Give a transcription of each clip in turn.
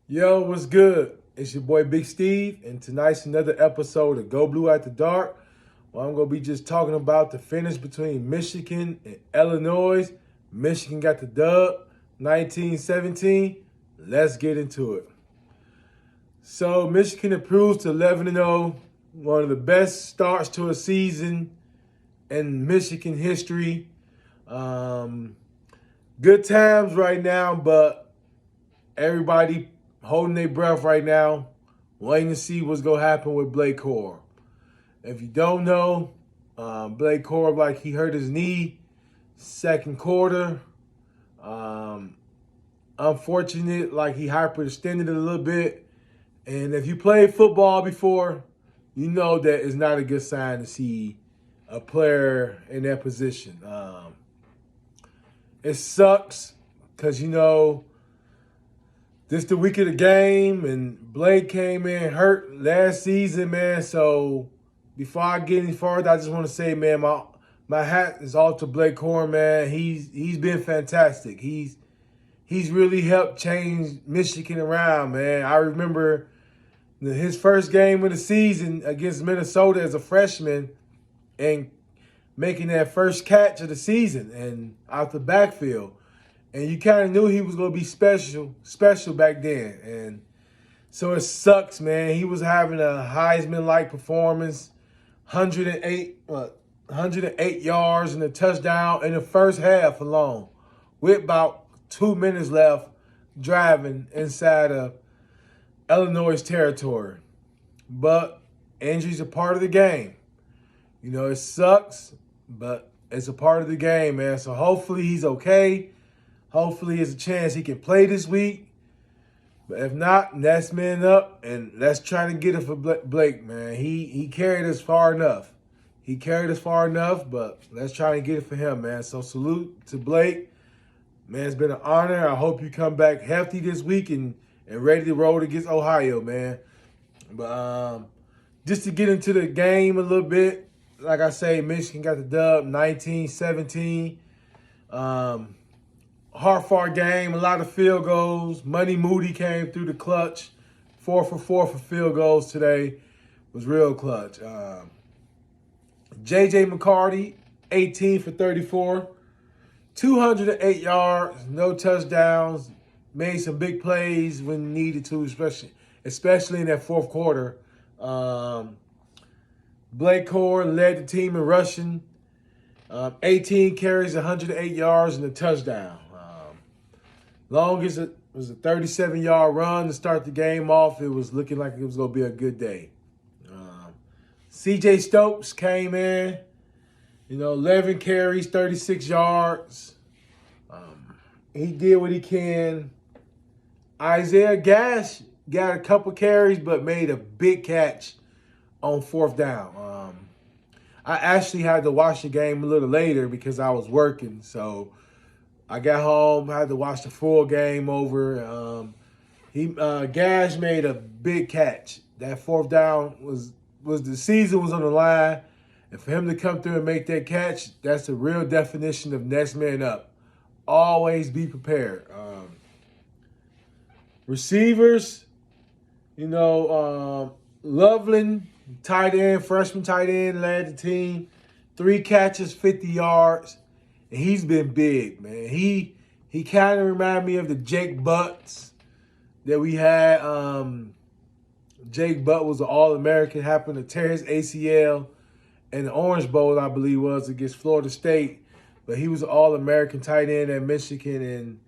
Yo, what's good? It's your boy Big Steve, and tonight's another episode of Go Blue After Dark. Well, I'm gonna be just talking about the finish between Michigan and Illinois. Michigan got the dub, 19-17. Let's get into it. So Michigan improves to 11-0, one of the best starts to a season in Michigan history. Um, Good times right now, but everybody holding their breath right now, waiting to see what's going to happen with Blake Corum. If you don't know, Blake Corum, like he hurt his knee second quarter. Um, Unfortunate, like he hyperextended it a little bit. And if you played football before, you know that it's not a good sign to see a player in that position. It sucks because, this the week of the game, and Blake came in hurt last season, man. So before I get any farther, I just want to say, man, my hat is off to Blake Corum, man. He's been fantastic. He's really helped change Michigan around, man. I remember his first game of the season against Minnesota as a freshman and making that first catch of the season and out the backfield. And you kind of knew he was going to be special back then. And so it sucks, man. He was having a Heisman-like performance, 108 yards and a touchdown in the first half alone, with about 2 minutes left driving inside of Illinois territory. But injuries are part of the game. It sucks, but it's a part of the game, man. So hopefully he's okay. Hopefully there's a chance he can play this week. But if not, next man up, and let's try to get it for Blake, man. He carried us far enough. But let's try and get it for him, man. So salute to Blake. Man, it's been an honor. I hope you come back healthy this week and ready to roll against Ohio, man. But just to get into the game a little bit, like I say, Michigan got the dub, 19-17. Hard-fought game, a lot of field goals. Money Moody came through the clutch. 4 for 4 for field goals today. Was real clutch. J.J. McCarty, 18 for 34. 208 yards, no touchdowns. Made some big plays when needed to, especially in that fourth quarter. Blake Corum led the team in rushing. 18 carries, 108 yards, and a touchdown. Longest it was a 37-yard run to start the game off. It was looking like it was going to be a good day. C.J. Stokes came in, 11 carries, 36 yards. He did what he can. Isaiah Gash got a couple carries but made a big catch on fourth down. I actually had to watch the game a little later because I was working, so I got home, had to watch the full game over. Gash made a big catch. That fourth down was the season was on the line, and for him to come through and make that catch, that's the real definition of next man up. Always be prepared. Receivers, Loveland, freshman tight end, led the team. 3 catches, 50 yards. And he's been big, man. He kind of reminded me of the Jake Butts that we had. Jake Butt was an All-American, happened to tear his ACL in the Orange Bowl, I believe was, against Florida State. But he was an All-American tight end at Michigan.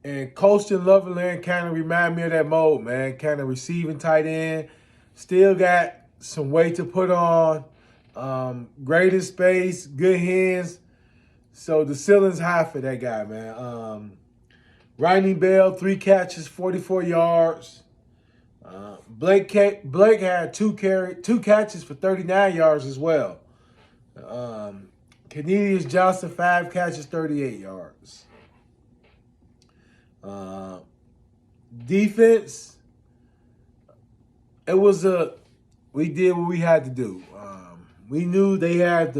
And Colston Loveland kind of reminded me of that mold, man. Kind of receiving tight end. Still got some weight to put on. Great in space, good hands. So the ceiling's high for that guy, man. Riding Bell, 3 catches, 44 yards. Blake had 2 catches for 39 yards as well. Cornelius Johnson, 5 catches, 38 yards. Defense, we did what we had to do. We knew they had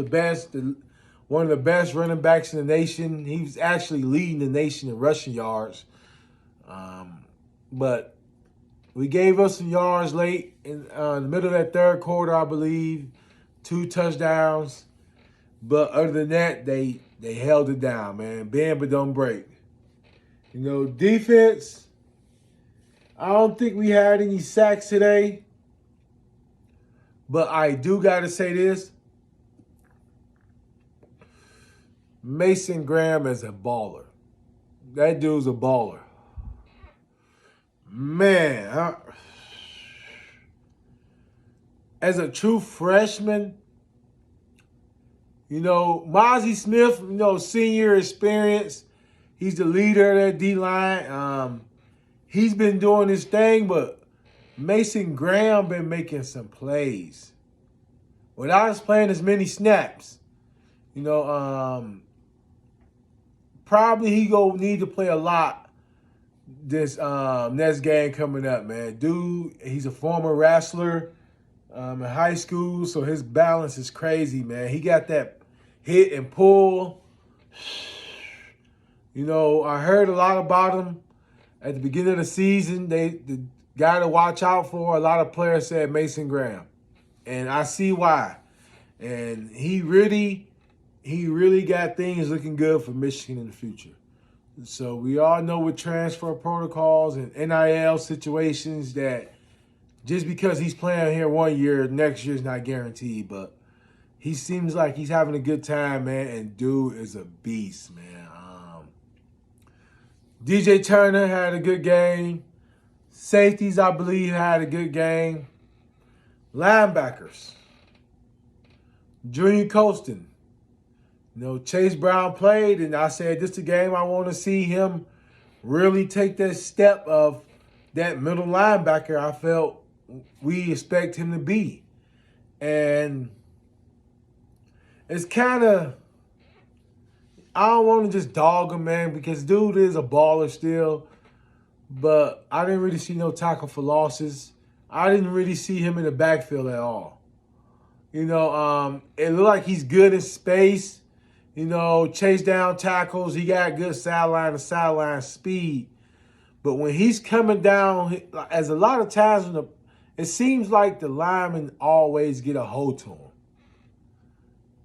one of the best running backs in the nation. He was actually leading the nation in rushing yards. But We gave us some yards late in the middle of that third quarter, I believe. 2 touchdowns. But other than that, they held it down, man. Bend but don't break. You know, defense, I don't think we had any sacks today. But I do got to say this. Mason Graham is a baller. That dude's a baller. Man, as a true freshman, you know, Mozzie Smith, you know, senior experience. He's the leader of that D-line. He's been doing his thing, but Mason Graham been making some plays. Without us playing as many snaps, you know, probably he gonna need to play a lot this next game coming up, man. Dude, he's a former wrestler in high school, so his balance is crazy, man. He got that hit and pull. You know, I heard a lot about him at the beginning of the season. The guy to watch out for, a lot of players said Mason Graham. And I see why. And he really got things looking good for Michigan in the future. So we all know with transfer protocols and NIL situations that just because he's playing here 1 year, next year's not guaranteed. But he seems like he's having a good time, man. And dude is a beast, man. DJ Turner had a good game. Safeties, I believe, had a good game. Linebackers. Junior Colston. You know, Chase Brown played, and I said, this is the game I want to see him really take that step of that middle linebacker I felt we expect him to be. And it's kind of, I don't want to just dog him, man, because dude is a baller still. But I didn't really see no tackle for losses. I didn't really see him in the backfield at all. You know, it looked like he's good in space. You know, chase down tackles. He got good sideline to sideline speed. But when he's coming down, as a lot of times, it seems like the linemen always get a hold to him.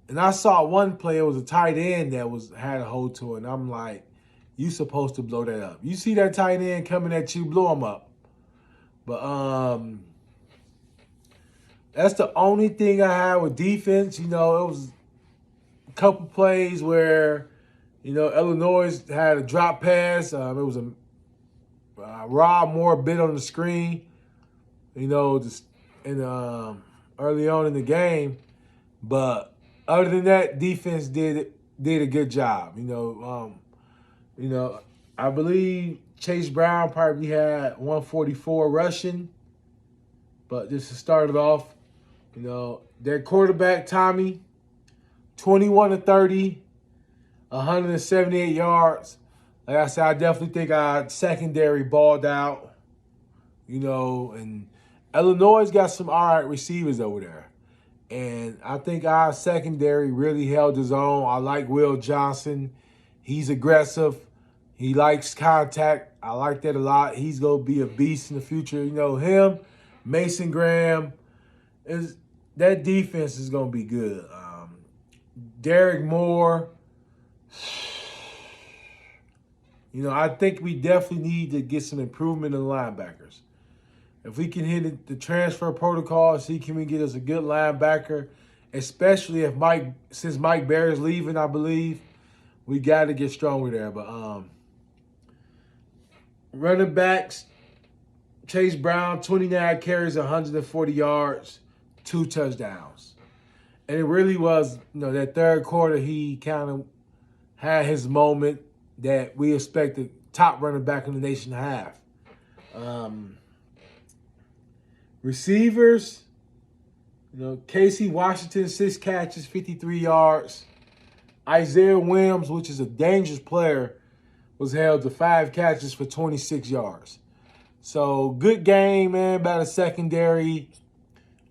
And I saw one play, it was a tight end that had a hold to it. And I'm like, you supposed to blow that up. You see that tight end coming at you, blow him up. But that's the only thing I had with defense. You know, it was a couple plays where, you know, Illinois had a drop pass. It was a Rob Moore bit on the screen, you know, just early on in the game. But other than that, defense did a good job. You know, I believe Chase Brown probably had 144 rushing, but just to start it off, you know, their quarterback Tommy, 21-30, 178 yards. Like I said, I definitely think our secondary balled out. You know, and Illinois got some all right receivers over there. And I think our secondary really held his own. I like Will Johnson. He's aggressive. He likes contact. I like that a lot. He's going to be a beast in the future. You know, him, Mason Graham, that defense is going to be good. Derek Moore. You know, I think we definitely need to get some improvement in linebackers. If we can hit the transfer protocol, see can we get us a good linebacker, especially since Mike Barrett's leaving, I believe, we got to get stronger there. But running backs, Chase Brown, 29 carries, 140 yards, 2 touchdowns. And it really was, you know, that third quarter he kind of had his moment that we expect the top running back in the nation to have. Receivers, you know, Casey Washington, 6 catches, 53 yards. Isaiah Williams, which is a dangerous player, was held to 5 catches for 26 yards. So good game, man, by the secondary.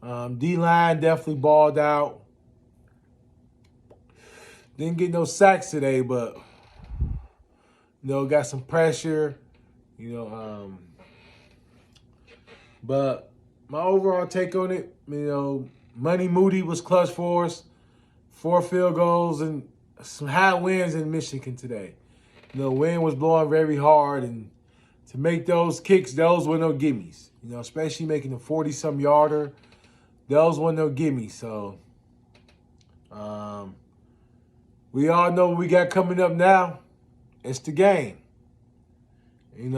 D-line definitely balled out. Didn't get no sacks today, but, you know, got some pressure. You know, But my overall take on it, Money Moody was clutch for us. 4 field goals and some high winds in Michigan today. Wind was blowing very hard, and to make those kicks, those were no gimmies. Especially making a 40-some yarder, those were no gimmies. So, we all know what we got coming up now. It's the game. It's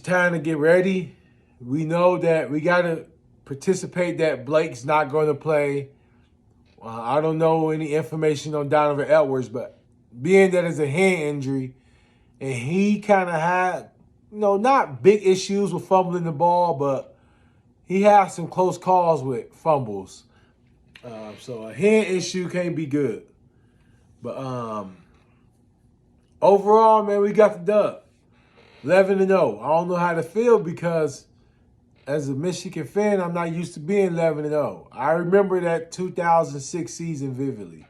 time to get ready. We know that we got to participate that Blake's not going to play. I don't know any information on Donovan Edwards, but being that it's a hand injury, and he kind of had, not big issues with fumbling the ball, but he had some close calls with fumbles. So a hand issue can't be good. But overall, man, we got the dub. 11-0. I don't know how to feel because as a Michigan fan, I'm not used to being 11-0. I remember that 2006 season vividly.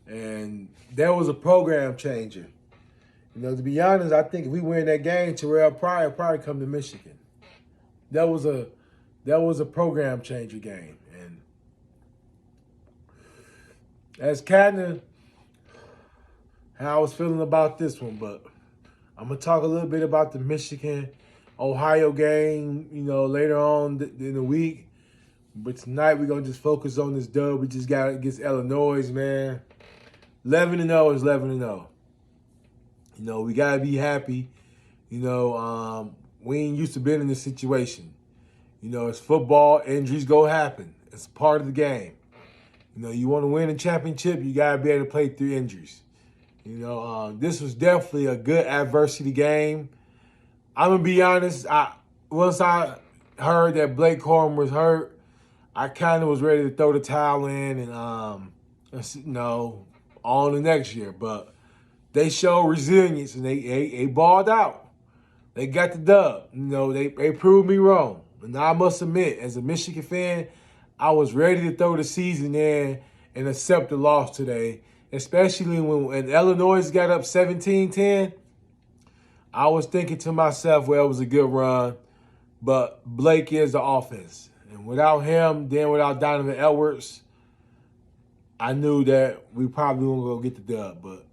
And there was a program changer. To be honest, I think if we win that game, Terrell Pryor probably come to Michigan. That was a program changer game. And that's kind of how I was feeling about this one. But I'm going to talk a little bit about the Michigan-Ohio game, later on in the week. But tonight we're going to just focus on this dub we just got against Illinois, man. 11-0 is 11-0. We got to be happy. We ain't used to being in this situation. It's football. Injuries go happen. It's part of the game. You want to win a championship, you got to be able to play through injuries. This was definitely a good adversity game. I'm going to be honest. Once I heard that Blake Corum was hurt, I kind of was ready to throw the towel in and, on the next year. But they showed resilience, and they balled out. They got the dub. They proved me wrong. And I must admit, as a Michigan fan, I was ready to throw the season in and accept the loss today, especially when Illinois got up 17-10. I was thinking to myself, well, it was a good run, but Blake is the offense. And without him, then without Donovan Edwards, I knew that we probably wouldn't go get the dub. But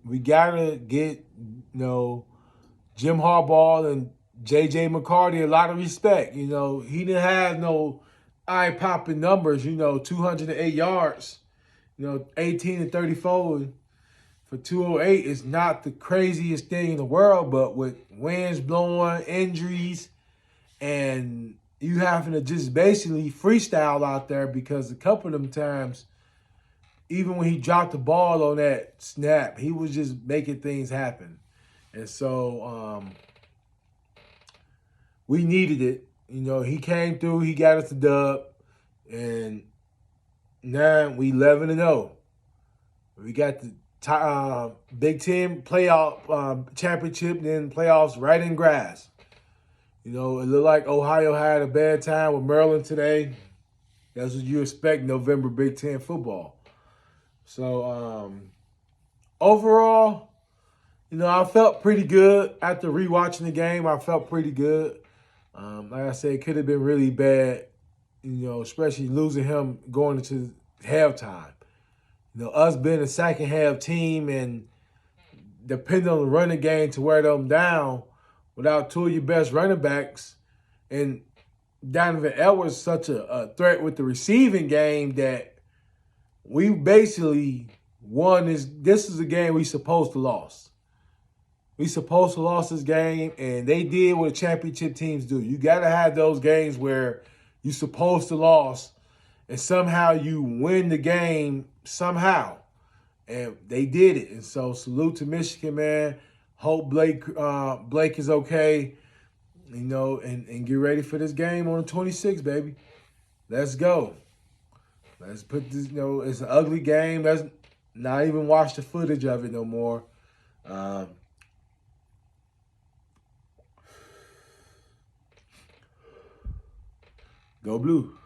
we got to get, Jim Harbaugh and J.J. McCarty a lot of respect. He didn't have no eye-popping numbers, 208 yards, 18-34 for 208 is not the craziest thing in the world, but with winds blowing, injuries, and you having to just basically freestyle out there because a couple of them times, even when he dropped the ball on that snap, he was just making things happen. And so we needed it. He came through. He got us the dub. And now we 11-0. We got the Big Ten playoff championship, then playoffs right in grass. It looked like Ohio had a bad time with Maryland today. That's what you expect November Big Ten football. So overall, I felt pretty good after rewatching the game. I felt pretty good. Like I said, it could have been really bad, especially losing him going into halftime. Us being a second half team and depending on the running game to wear them down without two of your best running backs, and Donovan Edwards such a threat with the receiving game that we basically won this is a game we supposed to lose. We supposed to lose this game, and they did what championship teams do. You got to have those games where you're supposed to lose, and somehow you win the game somehow. And they did it. And so salute to Michigan, man. Hope Blake is okay, and get ready for this game on the 26th, baby. Let's go. Let's put this, it's an ugly game. Let's not even watch the footage of it no more. Go Blue.